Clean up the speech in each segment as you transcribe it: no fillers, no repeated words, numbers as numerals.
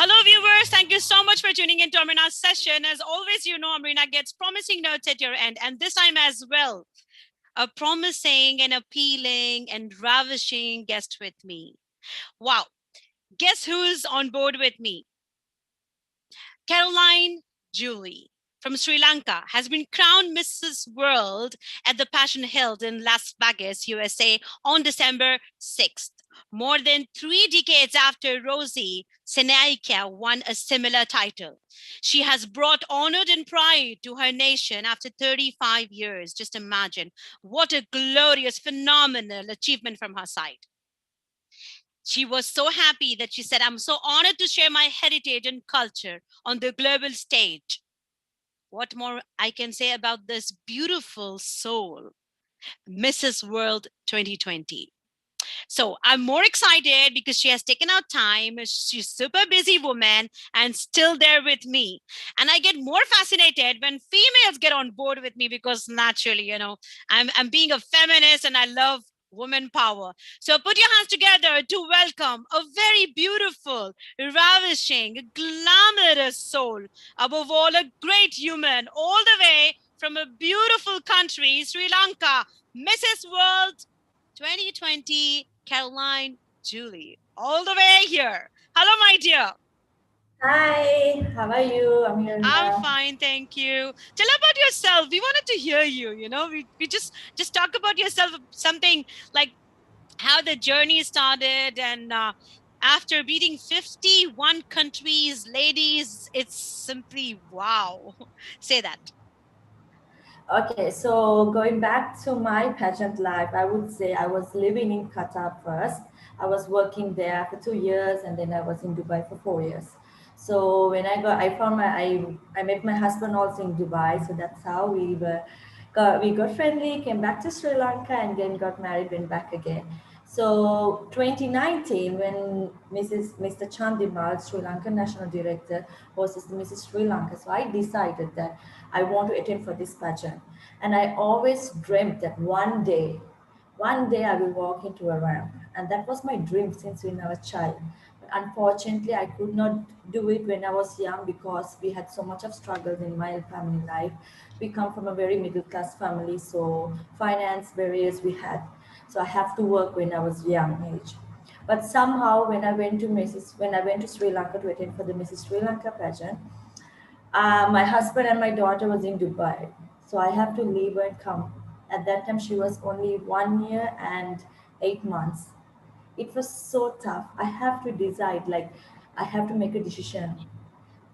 Hello, viewers. Thank you so much for tuning into Amrina's session. As always, you know, Amrina gets promising notes at your end, and this time as well, a promising and appealing and ravishing guest with me. Wow. Guess who's on board with me? Caroline Julie from Sri Lanka has been crowned Mrs. World at the Passion held in Las Vegas, USA on December 6th. More than 3 decades after Rosie Senaika won a similar title. She has brought honor and pride to her nation after 35 years. Just imagine what a glorious, phenomenal achievement from her side. She was so happy that she said, I'm so honored to share my heritage and culture on the global stage. What more I can say about this beautiful soul, Mrs. World 2020. So I'm more excited because she has taken out time. She's a super busy woman and still there with me. And I get more fascinated when females get on board with me because naturally, you know, I'm being a feminist and I love woman power. So put your hands together to welcome a very beautiful, ravishing, glamorous soul. Above all, a great human, all the way from a beautiful country, Sri Lanka, Mrs. World 2020, Caroline Julie, all the way here. Hello, my dear. Hi, how are you? I'm here I'm now. fine, thank you. Tell about yourself. We wanted to hear you. You know, we just talk about yourself. Something like how the journey started, and after beating 51 countries, ladies, it's simply wow. Say that. Okay, so going back to my pageant life, I would say I was living in Qatar first. I was working there for 2 years, and then I was in Dubai for 4 years. So when I met my husband also in Dubai. So that's how we got friendly, came back to Sri Lanka, and then got married, went back again. So 2019, when Mr. Chandimal, Sri Lankan National Director, was Mrs. Sri Lanka, so I decided that I want to attend for this pageant. And I always dreamt that one day I will walk into a ramp. And that was my dream since when I was a child. But unfortunately, I could not do it when I was young because we had so much of struggles in my family life. We come from a very middle class family, so finance barriers we had. So I have to work when I was young age. But somehow when I went to Sri Lanka to attend for the Mrs. Sri Lanka pageant, my husband and my daughter was in Dubai, so I have to leave her and come. At that time, she was only 1 year and 8 months. It was so tough. I have to decide, like, I have to make a decision.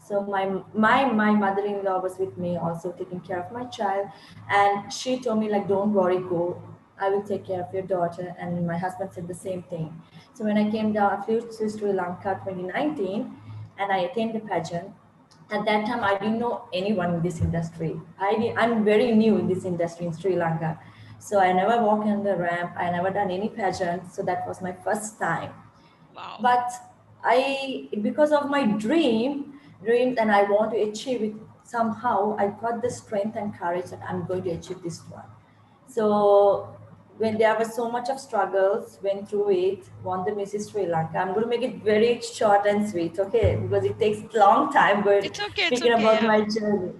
So my mother-in-law was with me, also taking care of my child, and she told me, like, don't worry, go. I will take care of your daughter. And my husband said the same thing. So when I came down, I flew to Sri Lanka 2019, and I attended the pageant. At that time, I didn't know anyone in this industry. I'm very new in this industry in Sri Lanka. So I never walked on the ramp. I never done any pageant. So that was my first time. Wow. But because of my dreams, and I want to achieve it somehow, I got the strength and courage that I'm going to achieve this one. So when there was so much of struggles, went through it, won the Mrs. Sri Lanka. I'm going to make it very short and sweet, okay? Because it takes long time going It's okay. It's speaking okay. about Yeah. my journey.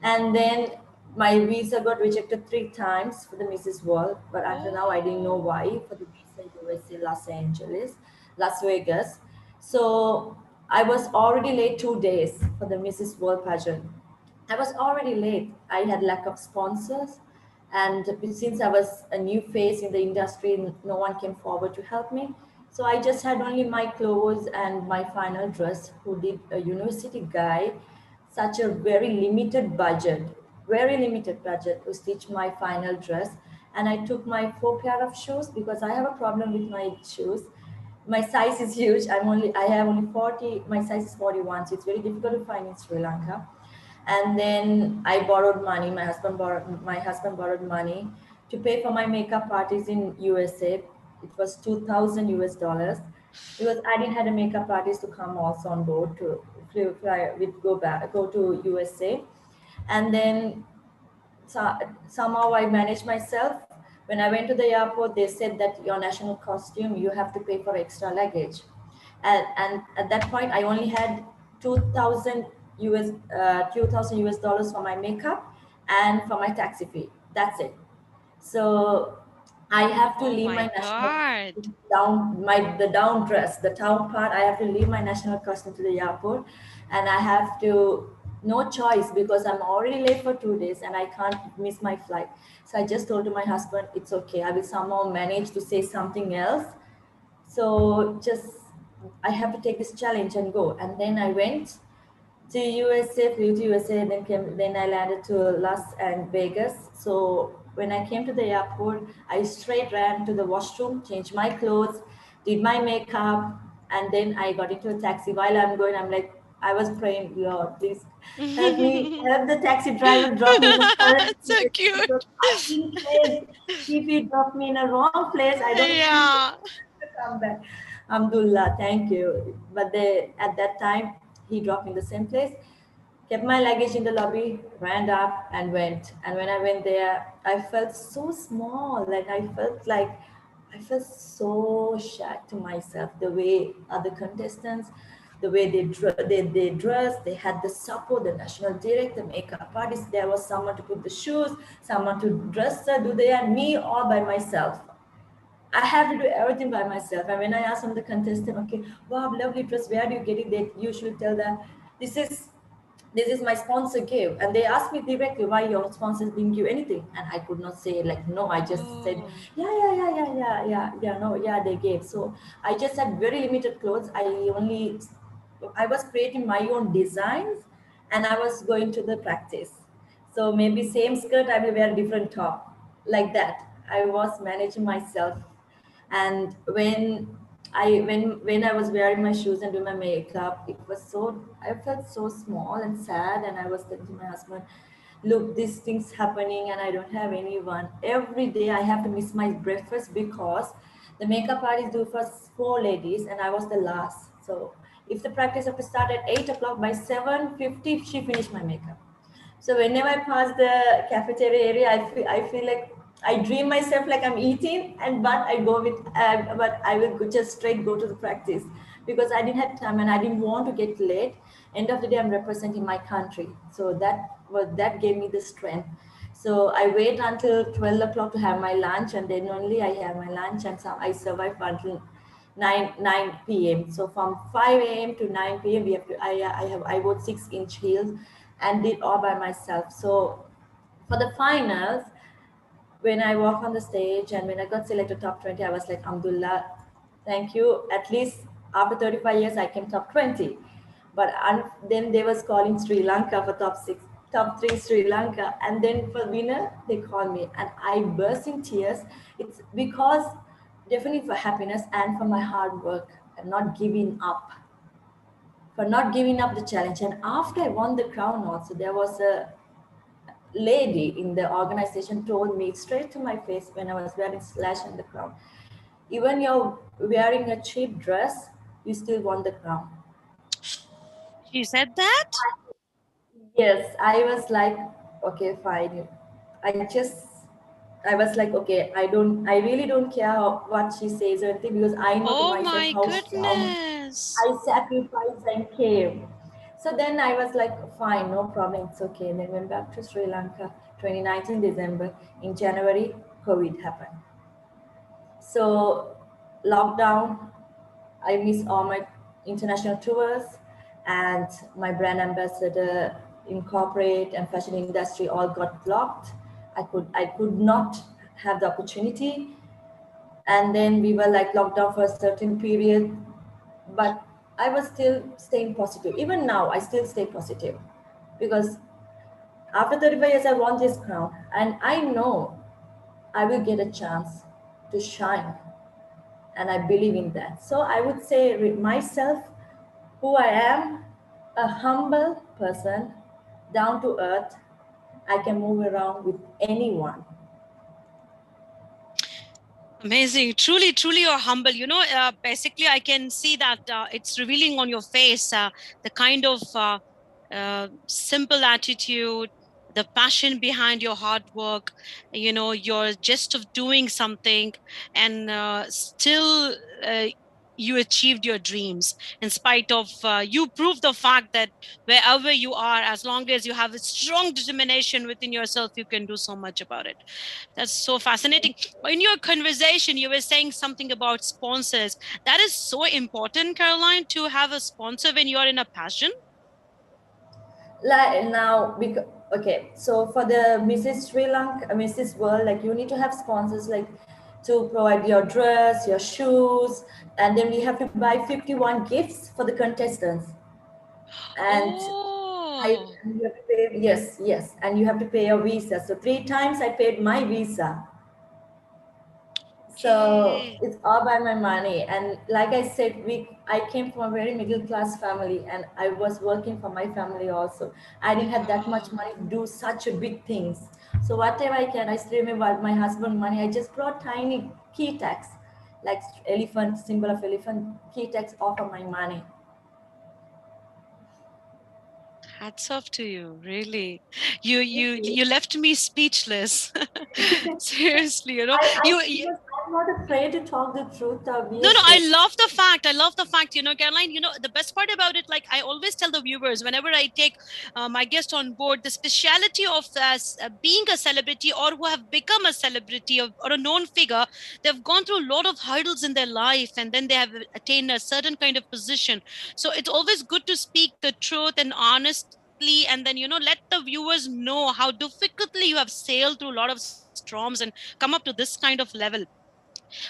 And then my visa got rejected 3 times for the Mrs. World, but until now I didn't know Oh. why for the visa USA Los Angeles, Las Vegas. So I was already late 2 days for the Mrs. World pageant. I was already late. I had lack of sponsors, and since I was a new face in the industry, no one came forward to help me. So I just had only my clothes and my final dress. Who did a university guy, such a very limited budget to stitch my final dress. And I took my 4 pair of shoes because I have a problem with my shoes. My size is huge. I have only 40. My size is 41, so it's very difficult to find in Sri Lanka. And then I borrowed money. My husband borrowed money to pay for my makeup parties in USA. It was 2,000 US dollars because I didn't have a makeup artist to come also on board to go to USA. And then so, somehow I managed myself. When I went to the airport, they said that your national costume, you have to pay for extra luggage. and at that point I only had 2000 US dollars for my makeup and for my taxi fee. That's it. So I have to Oh leave my my national God. the down dress, the town part. I have to leave my national costume to the airport, and I have to no choice because I'm already late for 2 days and I can't miss my flight. So I just told to my husband, it's okay. I will somehow manage to say something else. So just I have to take this challenge and go. And then I went to USA, flew to USA, then I landed to Las and Vegas. So when I came to the airport, I straight ran to the washroom, changed my clothes, did my makeup, and then I got into a taxi. While I'm going, I'm like, I was praying, Lord, please help me, help the taxi driver drop me in the correct So place cute. because in case if he drop me in a wrong place, I don't have Yeah. to come back. Alhamdulillah, thank you. But at that time, he dropped me in the same place, kept my luggage in the lobby, ran up and went. And when I went there, I felt so small. Like I felt so shy to myself. The way other contestants, the way they dressed, they had the support, the national director, makeup artist. There was someone to put the shoes, someone to dress her, do they, and me all by myself. I have to do everything by myself. And when I ask some of the contestant, okay, wow, lovely dress, where do you get it? They usually tell that this is this is my sponsor gave. And they asked me directly why your sponsors didn't give anything. And I could not say like no. I just said, Oh. yeah, no, yeah, they gave. So I just had very limited clothes. I was creating my own designs and I was going to the practice. So maybe same skirt, I will wear different top like that. I was managing myself. And when I was wearing my shoes and doing my makeup, it was so I felt so small and sad. And I was telling to my husband, look, these things happening and I don't have anyone. Every day I have to miss my breakfast because the makeup artist do for 4 ladies and I was the last. So if the practice have to start at 8 o'clock, by 7:50 she finished my makeup. So whenever I pass the cafeteria area, I feel like I dream myself like I'm eating, and but I will just straight go to the practice because I didn't have time and I didn't want to get late. End of the day, I'm representing my country, so that gave me the strength. So I wait until 12 o'clock to have my lunch, and then only I have my lunch, and I survive until 9 p.m. So from 5 a.m. to 9 p.m. we have to I wore 6-inch heels and did all by myself. So for the finals, when I walk on the stage and when I got selected top 20, I was like, Alhamdulillah, thank you. At least after 35 years, I came top 20. But then they was calling Sri Lanka for top 6, top 3 Sri Lanka. And then for winner, they called me. And I burst in tears. It's because definitely for happiness and for my hard work and not giving up. For not giving up the challenge. And after I won the crown also, there was a lady in the organization told me straight to my face when I was wearing slash and the crown. Even you're wearing a cheap dress, you still want the crown. She said that? Yes, I was like, okay, fine. I was like, okay, I really don't care what she says or anything because I know to Oh myself my how much goodness. I sacrificed and came. So then I was like, fine, no problem, it's okay. And then went back to Sri Lanka, 2019 December. In January, COVID happened. So lockdown, I miss all my international tours and my brand ambassador in corporate and fashion industry all got blocked. I could not have the opportunity. And then we were like locked down for a certain period. But I was still staying positive. Even now, I still stay positive because after 35 years, I won this crown, and I know I will get a chance to shine, and I believe in that. So I would say myself, who I am, a humble person, down to earth. I can move around with anyone. Amazing. Truly, truly, you're humble. Basically, I can see that it's revealing on your face the kind of simple attitude, the passion behind your hard work, your just of doing something and still you achieved your dreams in spite of you proved the fact that wherever you are, as long as you have a strong determination within yourself, you can do so much about it. That's so fascinating. In your conversation, you were saying something about sponsors. That is so important, Caroline, to have a sponsor when you're in a passion. Like now, because okay, so for the Mrs. Sri Lanka, Mrs. World, like you need to have sponsors like to provide your dress, your shoes, and then we have to buy 51 gifts for the contestants. And Oh, and you have to pay, yes, yes, and you have to pay your visa. So three times I paid my visa. So okay. it's all by my money. And like I said, I came from a very middle class family, and I was working for my family also. I didn't have that much Yeah. money to do such a big things. So whatever I can, I still remember my husband money. I just brought tiny key tags, like elephant, symbol of elephant, key tags off of my money. Hats off to you, really. You left me speechless. Seriously, you Because I'm not afraid to talk the truth, no, no, obviously. I love the fact. I love the fact, Caroline, the best part about it, like I always tell the viewers whenever I take my guest on board, the speciality of being a celebrity or who have become a celebrity or a known figure, they've gone through a lot of hurdles in their life and then they have attained a certain kind of position. So it's always good to speak the truth and honestly, and then, let the viewers know how difficultly you have sailed through a lot of storms and come up to this kind of level.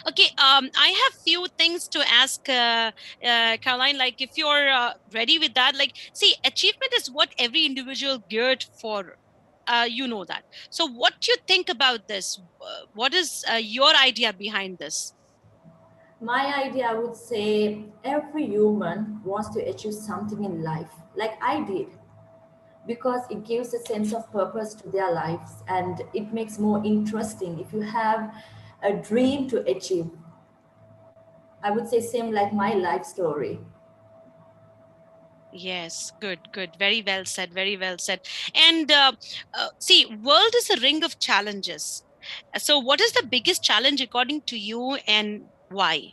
Okay, I have few things to ask, Caroline. Like, if you're ready with that, like, see, achievement is what every individual geared for. You know that. So, what do you think about this? What is your idea behind this? My idea, I would say every human wants to achieve something in life, like I did, because it gives a sense of purpose to their lives and it makes more interesting if you have a dream to achieve. I would say same like my life story. Yes, good, good. Very well said. Very well said. And see, world is a ring of challenges. So, what is the biggest challenge according to you, and why?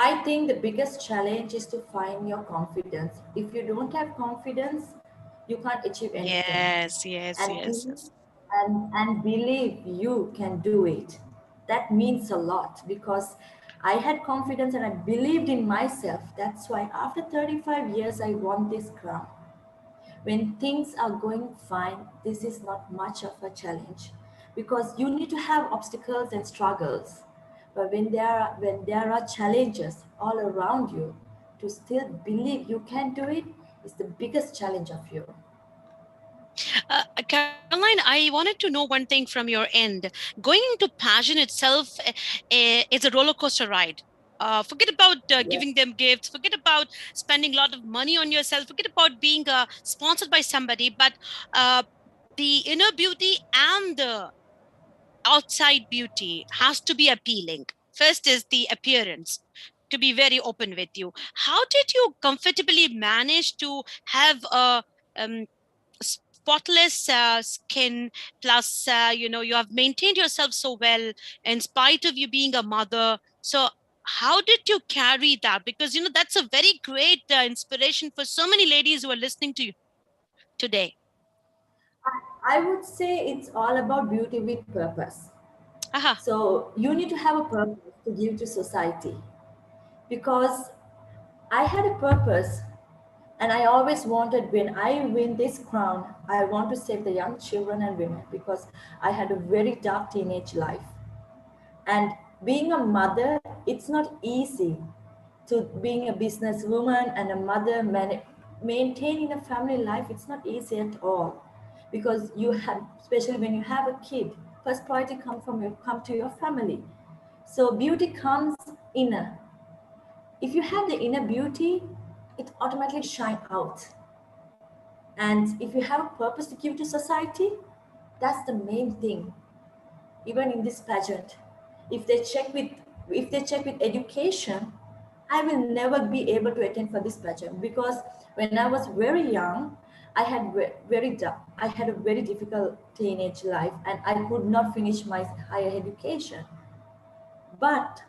I think the biggest challenge is to find your confidence. If you don't have confidence, you can't achieve anything. Yes, yes, And yes, yes. and believe you can do it. That means a lot because I had confidence and I believed in myself. That's why after 35 years I won this crown. When things are going fine, this is not much of a challenge because you need to have obstacles and struggles. But when there are challenges all around you, to still believe you can do it is the biggest challenge of you. Caroline, I wanted to know one thing from your end. Going into passion itself is a roller coaster ride. Forget about Yes. giving them gifts. Forget about spending a lot of money on yourself. Forget about being sponsored by somebody. But the inner beauty and the outside beauty has to be appealing. First is the appearance. To be very open with you, how did you comfortably manage to have a spotless skin, plus you have maintained yourself so well in spite of you being a mother? So how did you carry that? Because that's a very great inspiration for so many ladies who are listening to you today. I would say it's all about beauty with purpose. Aha. So you need to have a purpose to give to society because I had a purpose and I always wanted when I win this crown, I want to save the young children and women because I had a very dark teenage life. And being a mother, it's not easy to being a businesswoman and a mother, maintaining a family life, it's not easy at all because you have, especially when you have a kid, first priority come to your family. So beauty comes inner. If you have the inner beauty, it automatically shine out. And if you have a purpose to give to society, that's the main thing. Even in this pageant, if they check with if they check with education, I will never be able to attend for this pageant because when I was very young, I had a very difficult teenage life and I could not finish my higher education. But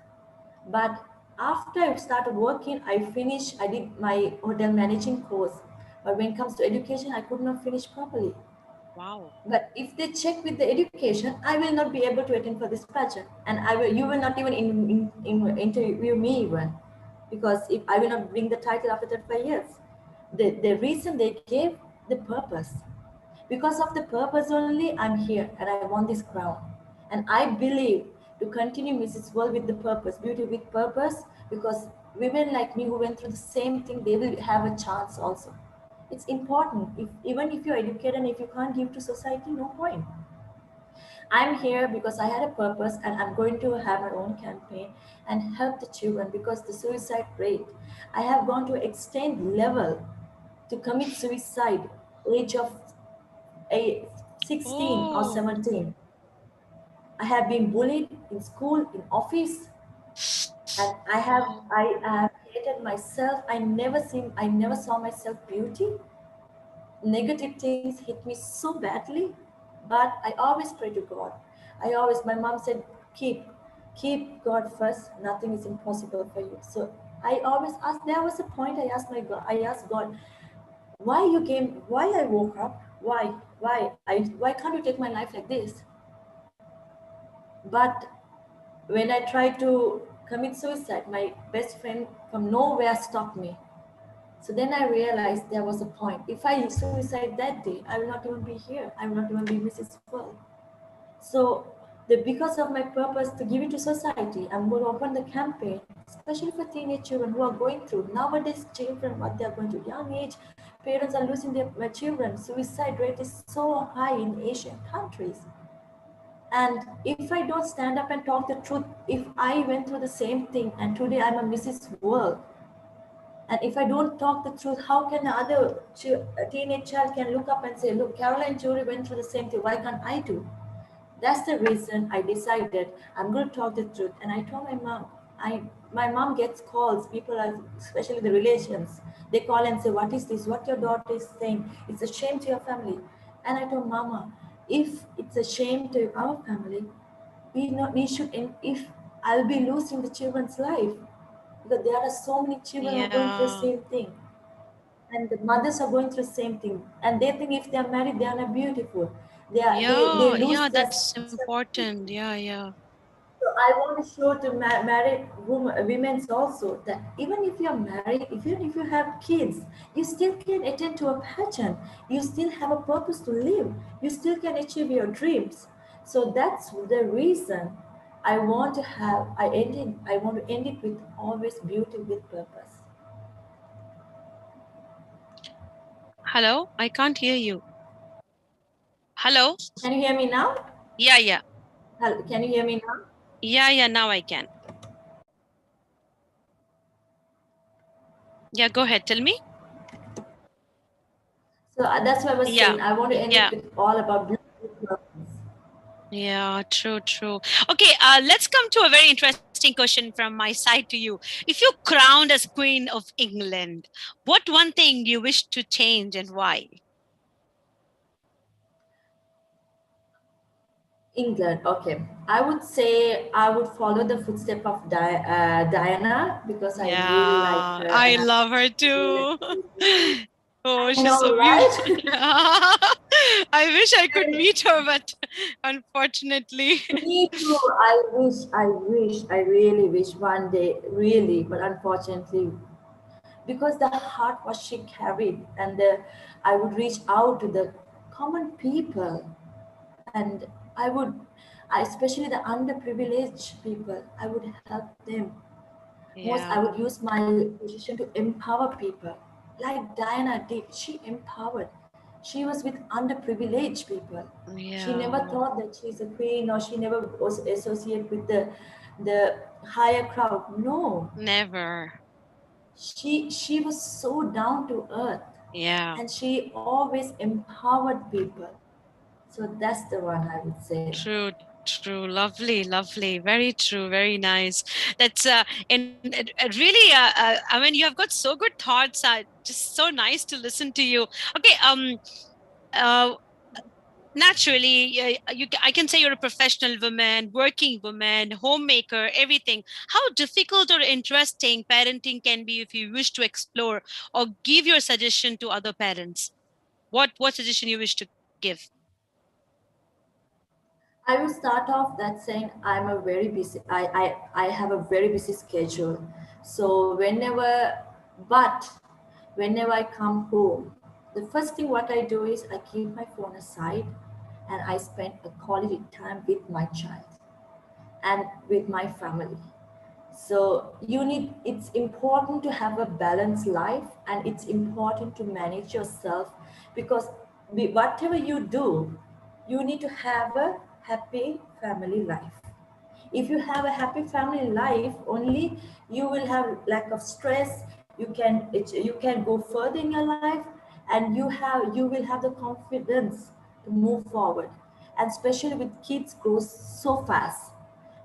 but after I started working, I did my hotel managing course. But when it comes to education, I could not finish properly. Wow. But if they check with the education, I will not be able to attend for this pageant, and you will not even interview me even, because if I will not bring the title after 35 years. The reason they gave the purpose, because of the purpose only I'm here and I want this crown. And I believe to continue Mrs. World with the purpose, beauty with purpose, because women like me who went through the same thing, they will have a chance also. It's important. If even if you're educated and if you can't give to society, no point. I'm here because I had a purpose and I'm going to have my own campaign and help the children, because the suicide rate, I have gone to extent level to commit suicide age of a 16 or Oh, 17. I have been bullied in school, in office, and wow. I have hated myself. I never saw myself beauty. Negative things hit me so badly, but I always pray to God. My mom said, keep God first. Nothing is impossible for you. So I always asked. There was a point I asked God, why I woke up, why can't you take my life like this? But when I tried to commit suicide, my best friend from nowhere stopped me. So then I realized there was a point. If I suicide that day, I will not even be here. I will not even be Mrs. World. So because of my purpose to give it to society, I'm going to open the campaign, especially for teenage children who are going through nowadays. Children, what they are going to young age, parents are losing their children. Suicide rate is so high in Asian countries. And if I don't stand up and talk the truth, if I went through the same thing and today I'm a Mrs. World, and if I don't talk the truth, how can a teenage child can look up and say, look, Caroline Jurie went through the same thing, why can't I do? That's the reason I decided I'm going to talk the truth. And I told my mom, my mom gets calls, people are, especially the relations, they call and say, what is this? What your daughter is saying? It's a shame to your family. And I told Mama, if it's a shame to our family, we should, if I'll be losing the children's life, because there are so many children who are going through the Yeah. same thing, and the mothers are going through the same thing, and they think if they are married they are not beautiful. They Yeah. lose Yeah. their That's important. Yeah. Yeah. so I want to show to married women also that even if you're married, even if you have kids, you still can attend to a pageant. You still have a purpose to live. You still can achieve your dreams. So that's the reason I want to have. I want to end it with always beauty with purpose. Hello. I can't hear you. Hello. Can you hear me now? Yeah. Yeah. Can you hear me now? Yeah. Yeah. Now I can. Yeah. Go ahead. Tell me. So that's what I was Yeah. saying. I want to end it Yeah. with all about beauty with purpose. Yeah, true, true. Okay, let's come to a very interesting question from my side to you. If you're crowned as Queen of England, what one thing you wish to change and why? England, okay. I would say I would follow the footsteps of Diana, because I really like Yeah, her and I I love her really too. Oh, I know, she's so beautiful. right? I wish I could And meet her, but unfortunately. me too. I really wish one day, really, but unfortunately, because the heart what she carried, and I would reach out to the common people, and especially the underprivileged people, I would help them. Most I Yeah, would use my position to empower people, like Diana did. She empowered. She was with underprivileged people. She never yeah, thought that she's a queen, or she never was associated with the higher crowd. No, never. she was so down to earth, Yeah. and she always empowered people. So that's the one I would say. True, true. Lovely, lovely. Very true. Very nice. That's and really, I mean, you have got so good thoughts. Just so nice to listen to you. Okay. Uh, Naturally, I can say you're a professional woman, working woman, homemaker, everything. How difficult or interesting parenting can be if you wish to explore or give your suggestion to other parents. What suggestion you wish to give? I will start off that saying I'm a very busy. I have a very busy schedule. So whenever I come home, the first thing what I do is I keep my phone aside, and I spend a quality time with my child and with my family. So it's important to have a balanced life, and it's important to manage yourself, because whatever you do, you need to have a happy family life. If you have a happy family life, only you will have lack of stress. You can go further in your life, and you will have the confidence to move forward. And especially with kids grows so fast,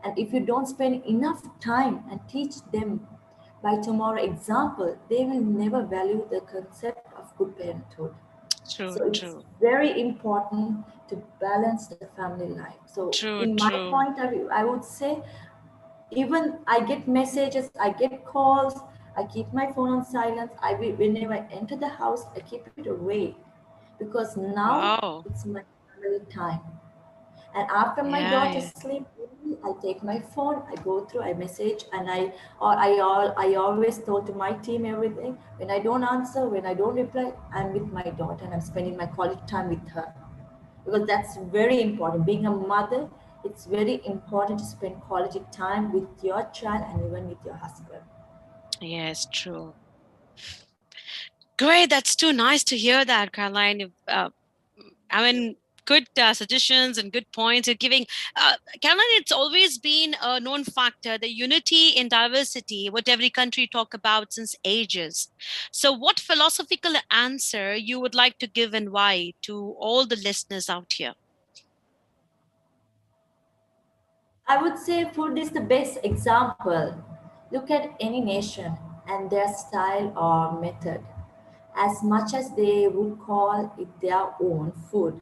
and if you don't spend enough time and teach them by tomorrow example, they will never value the concept of good parenthood. True, So it's true, very important to balance the family life. So true, in my true. point of view, I would say, even I get messages, I get calls, I keep my phone on silence. Whenever I enter the house, I keep it away, because now Wow. it's my family time. And after my Yeah, daughter yeah. sleep, I take my phone, I go through, I message, and I always told to my team everything. When I don't answer, when I don't reply, I'm with my daughter and I'm spending my quality time with her, because that's very important. Being a mother, it's very important to spend quality time with your child and even with your husband. Yes, true. Great. That's too nice to hear that, Caroline. I mean, good suggestions and good points you're giving. Caroline, it's always been a known factor, the unity in diversity, what every country talk about since ages. So, what philosophical answer you would like to give and why to all the listeners out here? I would say food is the best example. Look at any nation and their style or method. As much as they would call it their own food,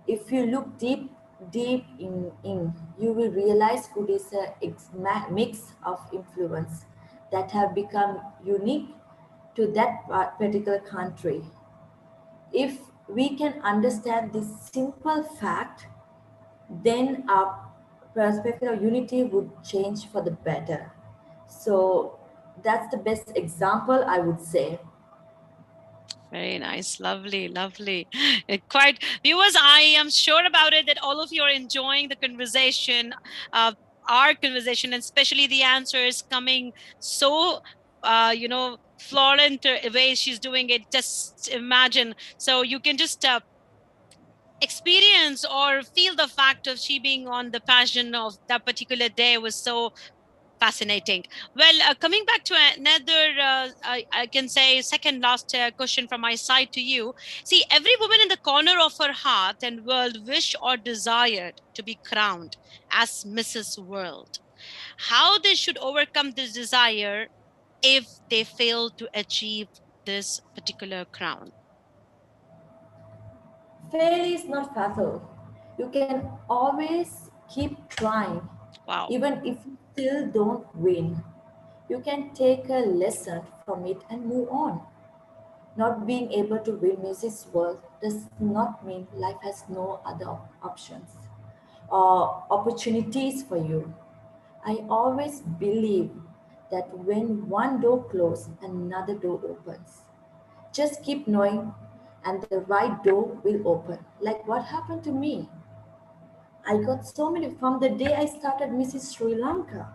if you look deep in, you will realize food is a mix of influence that have become unique to that particular country. If we can understand this simple fact, then our perspective of unity would change for the better. So that's the best example, I would say. Very nice. Lovely, lovely. Quite, viewers, I am sure about it that all of you are enjoying the conversation, our conversation, and especially the answers coming so, Florent way she's doing it. Just imagine. So you can just experience or feel the fact of she being on the passion of that particular day was so fascinating. Well, coming back to another, I can say, second last question from my side to you. See, every woman in the corner of her heart and world wish or desired to be crowned as Mrs. World. How they should overcome this desire if they fail to achieve this particular crown? Fail is not fatal. You can always keep trying, Wow. even if you still don't win. You can take a lesson from it and move on. Not being able to win Mrs. World does not mean life has no other options or opportunities for you. I always believe that when one door closes, another door opens. Just keep knowing, and the right door will open. Like what happened to me. I got so many from the day I started Mrs. Sri Lanka.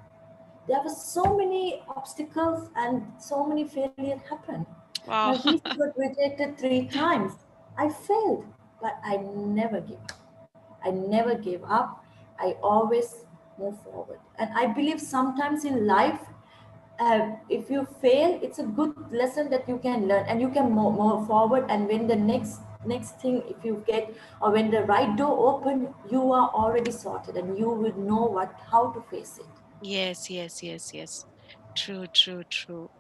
There were so many obstacles and so many failures happened. My Wow. visa got rejected 3 times. I failed, but I never gave up. I never gave up. I always move forward. And I believe sometimes in life, if you fail, it's a good lesson that you can learn and you can move forward. And when the next thing, if you get, or when the right door open, you are already sorted and you will know how to face it. Yes, yes, yes, yes. True, true, true.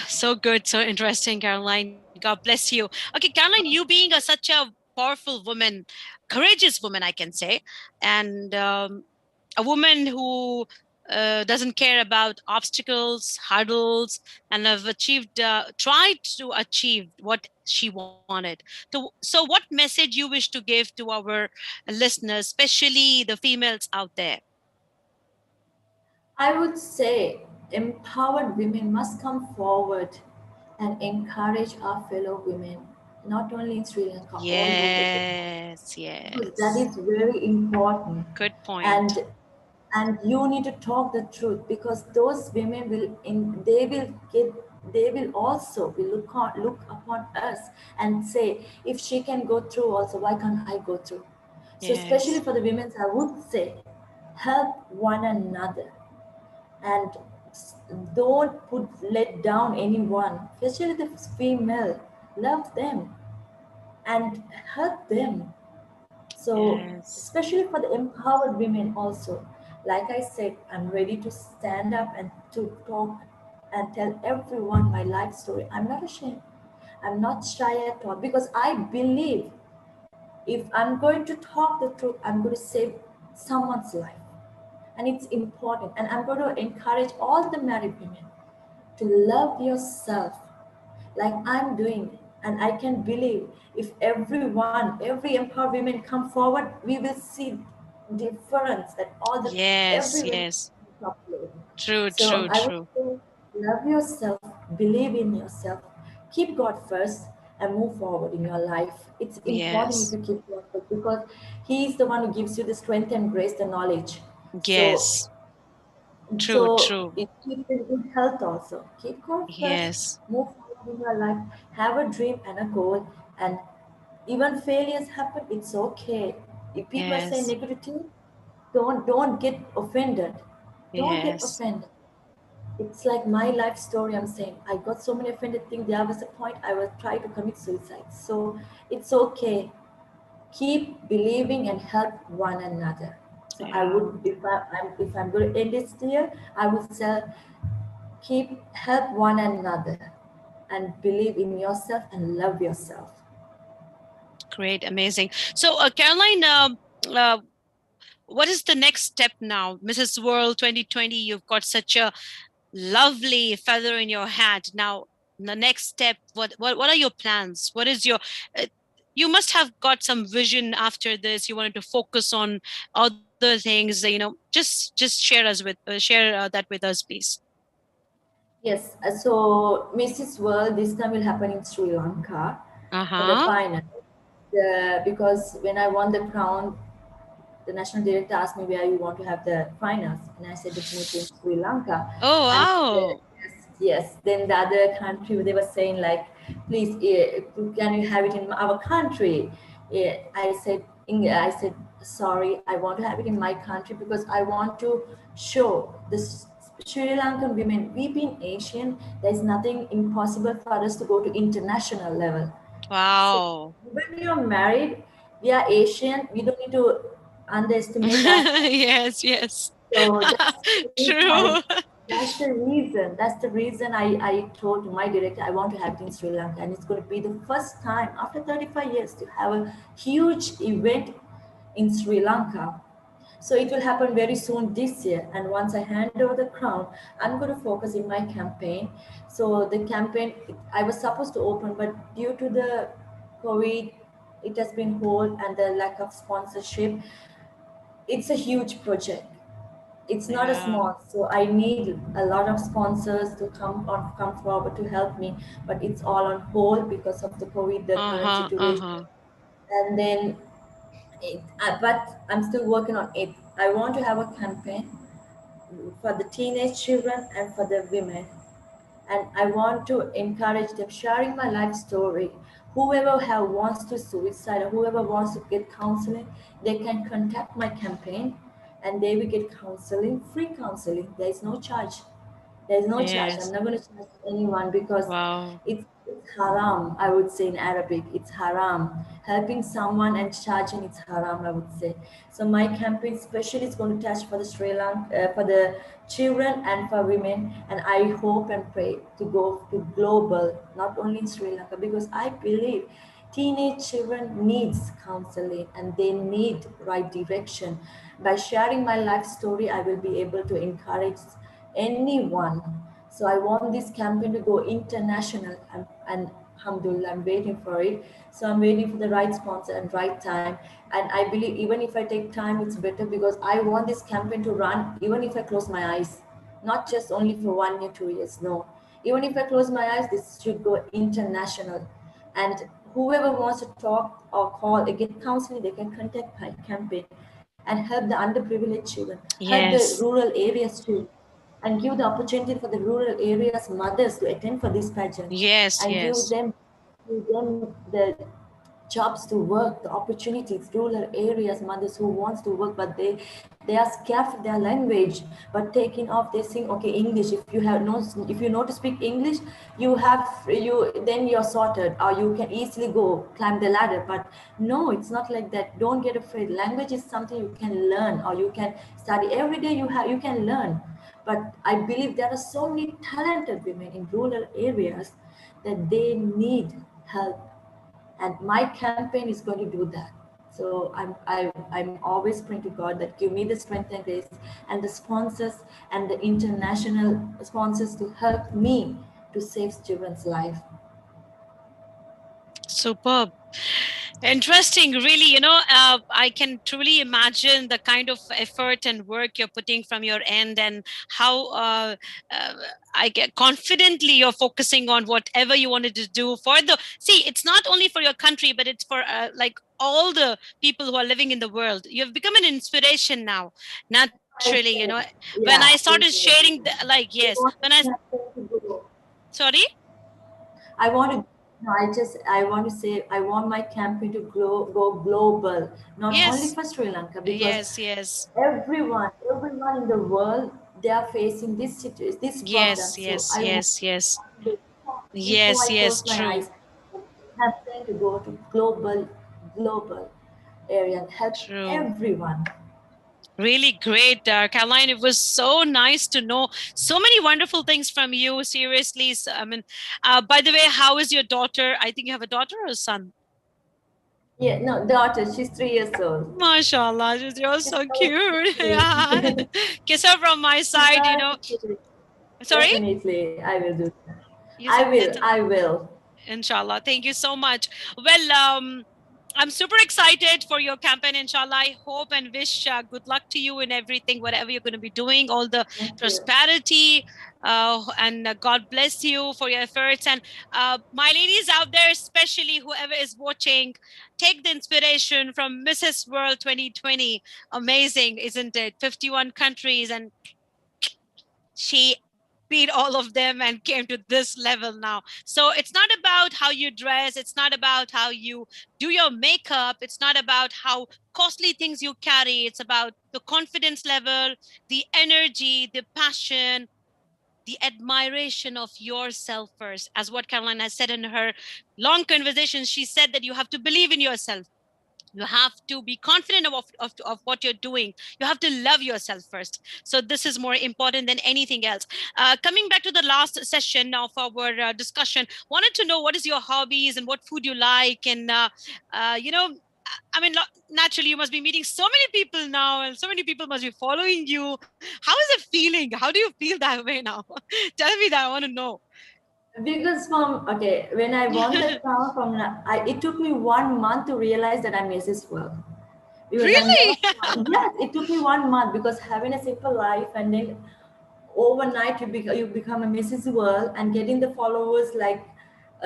So good, so interesting, Caroline. God bless you. Okay, Caroline, you being such a powerful woman, courageous woman, I can say, and a woman who doesn't care about obstacles, hurdles, and have tried to achieve what she wanted. So, what message you wish to give to our listeners, especially the females out there? I would say empowered women must come forward and encourage our fellow women, not only in Sri Lanka, all over the world, Yes, because that yes. is very important. Good point. And you need to talk the truth, because those women they will also will look upon us and say, if she can go through also, why can't I go through? So especially Yes, for the women, I would say help one another, and don't let down anyone, especially the female. Love them and help them. So, yes, especially for the empowered women, also, like I said, I'm ready to stand up and to talk and tell everyone my life story. I'm not ashamed. I'm not shy at all, because I believe if I'm going to talk the truth, I'm going to save someone's life. And it's important. And I'm going to encourage all the married women to love yourself like I'm doing. And I can believe if everyone, every empowered women come forward, we will see difference that all the yes, every woman yes. is uploading. True, So true, I would true. say love yourself, believe in yourself, keep God first, and move forward in your life. It's important if Yes, you keep God first, because He is the one who gives you the strength and grace, the knowledge. So yes. True, so true. it keeps in good health also. Keep God first, Yes, move forward in your life, have a dream and a goal, and even failures happen, it's okay. If people say yes, negativity, don't get offended. Don't get yes, offended. It's like my life story. I'm saying I got so many offended things. There was a point I was trying to commit suicide. So it's okay. Keep believing and help one another. So I yeah. would, if I'm going to end this year, I would say keep help one another and believe in yourself and love yourself. Great, amazing. So, Caroline, uh, what is the next step now? Mrs. World 2020, you've got such a lovely feather in your hat. Now, the next step, what are your plans? What is your uh, you must have got some vision after this. You wanted to focus on other things, just share us with share that with us, please. Yes, so Mrs. World this time will happen in Sri Lanka for the Uh-huh. final. Because when I won the crown, the national director asked me where you want to have the finals, and I said definitely in Sri Lanka. Oh, And wow. yes, then the other country they were saying like, please, can you have it in our country? I said sorry, I want to have it in my country because I want to show this Sri Lankan women. We being Asian, there is nothing impossible for us to go to international level. So Wow. when you're married, we are Asian. We don't need to underestimate ourselves. Yes, yes. So that's the reason True. That's the reason I told my director I want to have it in Sri Lanka, and it's going to be the first time after 35 years to have a huge event in Sri Lanka. So it will happen very soon this year. And once I hand over the crown, I'm going to focus in my campaign. So the campaign, I was supposed to open, but due to the COVID, it has been hold and the lack of sponsorship. It's a huge project. It's not a Yeah. small. So I need a lot of sponsors to come forward to help me. But it's all on hold because of the COVID, the current Uh-huh, situation. uh-huh. And then but I'm still working on it. I want to have a campaign for the teenage children and for the women. And I want to encourage them sharing my life story. Whoever wants to suicide or whoever wants to get counseling, they can contact my campaign and they will get counseling, free counseling. There is no charge. There's no charge. I'm Yes. not going to charge anyone because Wow. it's haram, I would say in Arabic. It's haram. Helping someone and charging, it's haram, I would say. So my campaign especially is going to touch for the Sri Lanka, for the children and for women. And I hope and pray to go to global, not only in Sri Lanka, because I believe Teenage children needs counseling and they need right direction. By sharing my life story, I will be able to encourage anyone. So I want this campaign to go international, and alhamdulillah, I'm waiting for it. So I'm waiting for the right sponsor and right time. And I believe even if I take time, it's better because I want this campaign to run even if I close my eyes, not just only for 1 year, 2 years. No, even if I close my eyes, this should go international. And whoever wants to talk or call or get counseling, they can contact my campaign and help the underprivileged children, help the Yes. rural areas too, and give the opportunity for the rural areas mothers to attend for this pageant, Yes, and yes. give them the jobs to work, the opportunities, rural areas, mothers who wants to work, but they are scared for their language, but taking off, they think, okay, English, if you know to speak English, then you're sorted, or you can easily go climb the ladder. But no, it's not like that. Don't get afraid. Language is something you can learn, or you can study every day. You can learn. But I believe there are so many talented women in rural areas that they need help, and my campaign is going to do that. So I'm always praying to God that give me the strength and grace and the sponsors and the international sponsors to help me to save children's life. Superb. Interesting, really. I can truly imagine the kind of effort and work you're putting from your end, and how uh, I get confidently you're focusing on whatever you wanted to do for the. See, it's not only for your country, but it's for like all the people who are living in the world. You've become an inspiration now, naturally. I said, When I yeah, started sharing, definitely. like, I yes, want when I, my campaign to go. sorry, I want to. No, I want to say I want my campaign to go global, not only yes, for Sri Lanka, because yes, yes, everyone in the world, they are facing this problem. yes, So yes, I want yes, yes, before yes, I yes, close my true. eyes, campaign to go to global area and help True. everyone. Really great, Caroline. It was so nice to know so many wonderful things from you. Seriously. So, I mean, by the way, how is your daughter? I think you have a daughter or a son. Yeah, no, daughter, she's 3 years old. MashaAllah, you're She's so so cute. Yeah. sweet. Kiss her from my She's side, such a sweet. Sorry? Definitely, I will do that. You said it's I will. Inshallah. Thank you so much. Well, I'm super excited for your campaign, inshallah. I hope and wish good luck to you in everything, whatever you're going to be doing, all the Thank you. prosperity, and God bless you for your efforts. And my ladies out there, especially whoever is watching, take the inspiration from Mrs. World 2020. Amazing, isn't it? 51 countries, and she beat all of them and came to this level now. So it's not about how you dress, it's not about how you do your makeup, it's not about how costly things you carry, it's about the confidence level, the energy, the passion, the admiration of yourself first. As what Caroline has said in her long conversation, she said that you have to believe in yourself. You have to be confident of what you're doing. You have to love yourself first. So this is more important than anything else. Coming back to the last session of our discussion, wanted to know what is your hobbies and what food you like. And I mean, naturally you must be meeting so many people now, and so many people must be following you. How is it feeling? How do you feel that way now? Tell me that. I want to know. Because when I won the crown it took me 1 month to realize that I'm Mrs. World. Because I never Really? thought, yes, it took me 1 month because having a simple life, and then overnight you become a Mrs. World and getting the followers like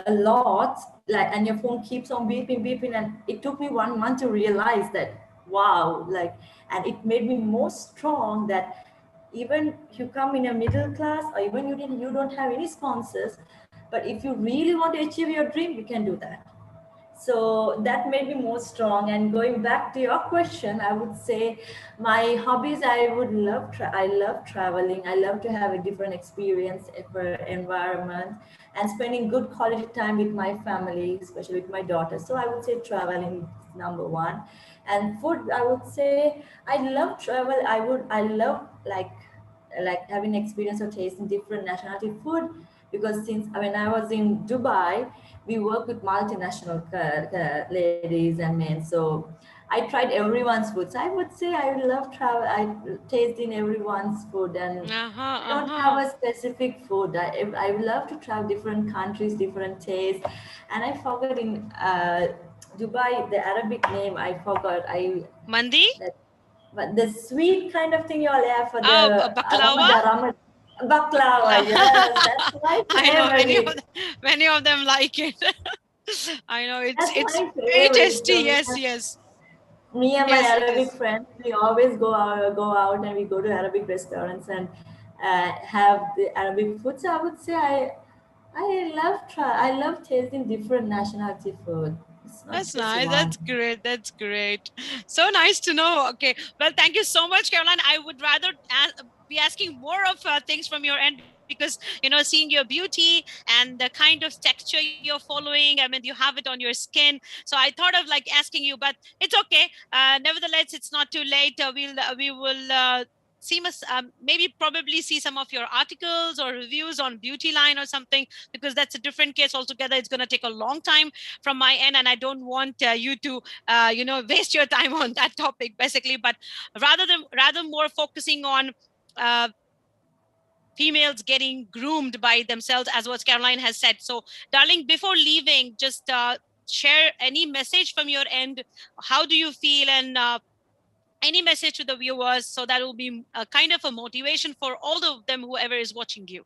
a lot, like, and your phone keeps on beeping, and it took me 1 month to realize that, wow, like, and it made me more strong that even if you come in a middle class, or even you don't have any sponsors, but if you really want to achieve your dream, you can do that. So that made me more strong. And going back to your question, I would say my hobbies, I love traveling. I love to have a different experience for environment and spending good quality time with my family, especially with my daughter. So I would say traveling is number one. And food, I would say I love travel. I love like having experience of tasting different nationality food, because since when I was in Dubai, we work with multinational ladies and men. So I tried everyone's food. So I would say I love travel. I taste in everyone's food, and Uh-huh, I don't have uh-huh. a specific food. I love to travel different countries, different tastes, and I forgot in Dubai the Arabic name. I forgot. I Mandi? that, but the sweet kind of thing you all have for Oh, the baklava? baklava. Yes, that's my I know favorite. many of them like it. I know That's it's my very favorite. tasty. So Yes, yes. me and my Yes, it Arabic is. friends, we always go out and we go to Arabic restaurants and have the Arabic food. So I would say I love tasting different nationality food. It's not That's just nice. one. That's great. That's great. So nice to know. Okay. Well, thank you so much, Caroline. I would rather be asking more of things from your end because, seeing your beauty and the kind of texture you're following. I mean, you have it on your skin. So I thought of like asking you, but it's okay. Nevertheless, it's not too late. We will maybe probably see some of your articles or reviews on Beauty Line or something, because that's a different case altogether. It's going to take a long time from my end, and I don't want you to waste your time on that topic basically, but rather more focusing on uh, females getting groomed by themselves, as what Caroline has said. So darling, before leaving, just share any message from your end. How do you feel, and any message to the viewers, so that will be a kind of a motivation for all of them, whoever is watching you.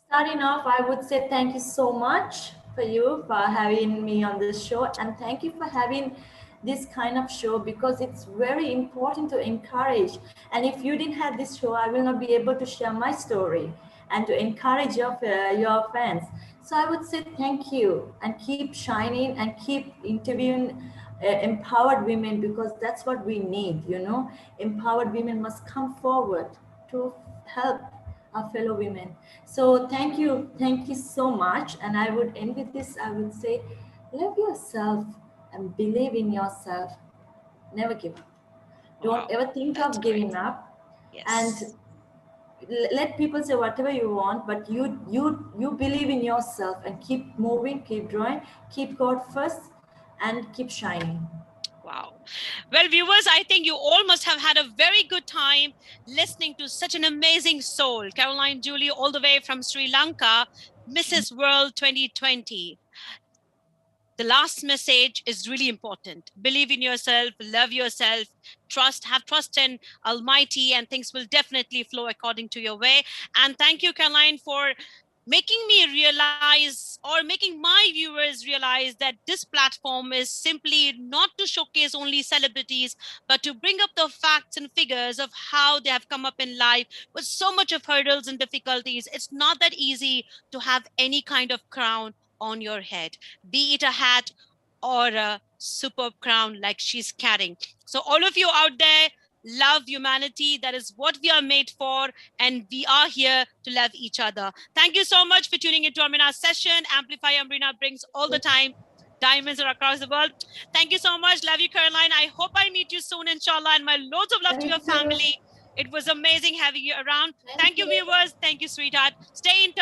Starting off, I would say thank you so much for you for having me on this show, and thank you for having this kind of show because it's very important to encourage. And if you didn't have this show, I will not be able to share my story and to encourage your fans. So I would say thank you and keep shining and keep interviewing empowered women because that's what we need. Empowered women must come forward to help our fellow women. So thank you so much. And I would end with this. I would say, love yourself and believe in yourself. Never give up. Don't Wow, ever think that's of great. giving up. And Yes. let people say whatever you want, but you believe in yourself and keep moving, keep drawing, keep God first, and keep shining. Wow. Well, viewers, I think you all must have had a very good time listening to such an amazing soul, Caroline Julie, all the way from Sri Lanka, Mrs. World 2020. The last message is really important. Believe in yourself, love yourself, have trust in Almighty, and things will definitely flow according to your way. And thank you, Caroline, for making me realize, or making my viewers realize, that this platform is simply not to showcase only celebrities, but to bring up the facts and figures of how they have come up in life with so much of hurdles and difficulties. It's not that easy to have any kind of crown on your head, be it a hat or a superb crown like she's carrying. So, all of you out there, love humanity. That is what we are made for, and we are here to love each other. Thank you so much for tuning into Amrina's session. Amplify Amrina brings all the time diamonds are across the world. Thank you so much. Love you, Caroline. I hope I meet you soon, inshallah. And my loads of love to Thank your you. family. It was amazing having you around. Thank Thank you, you. viewers. Thank you, sweetheart. Stay in touch.